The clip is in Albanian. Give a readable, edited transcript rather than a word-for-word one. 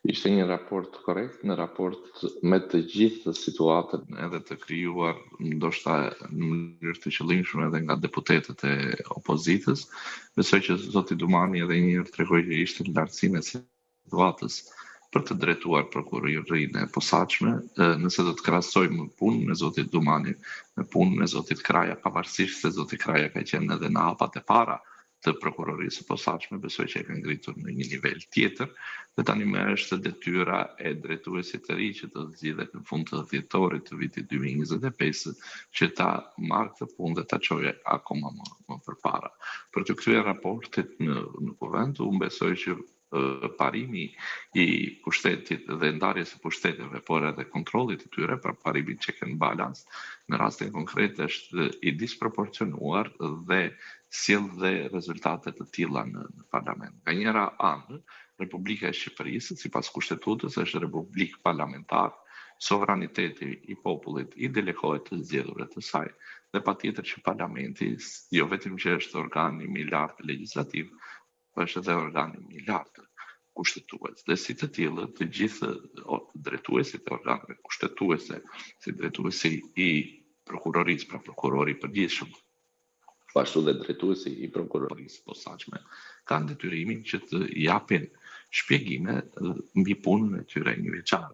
Ishte një raport korrekt, në raport me të gjithë situatën edhe të krijuar ndoshta në mënyrë të qëllimshme edhe nga deputetët e opozitës. Besoj që zoti Dumani edhe një herë tregoi që ishte në lartësinë e situatës për të drejtuar prokurorinë e posaçme, nëse do të krahasojmë punën e zotit Dumani me punën e zotit Kraja, pavarësisht se zoti Kraja ka qenë edhe në hapat e para të prokurorisë së posaçme, besoj që e ka ngritur në një nivel tjetër, dhe tani më është detyra e drejtuesit të ri që të zgjidhet në fund të dhjetorit të vitit 2025 që ta marrë këtë punë dhe ta çojë akoma më përpara. Për të kthyer raportit në kuvend, unë besoj që parimi i pushtetit dhe ndarjes së pushteteve, por edhe kontrollit të tyre për parimin check and balance, në rastin konkret është i disproporcionuar dhe sjell dhe rezultate të tilla në parlament. Nga njëra anë, Republika e Shqipërisë, sipas kushtetutës, është republikë parlamentare, sovraniteti i popullit i delegohet të zgjedhurve të saj, dhe patjetër që parlamenti jo vetëm që është organi më i lartë legislativ, por është edhe organi më i lartë kushtetues. Dhe si të tillë, të gjithë drejtuesit e organeve kushtetuese, si drejtuesi i prokurorisë, pra prokurori i përgjithshëm, ashtu dhe drejtuesi i prokurorisë posaçme, kanë detyrimin që të japin shpjegime mbi punën e tyre një veçare.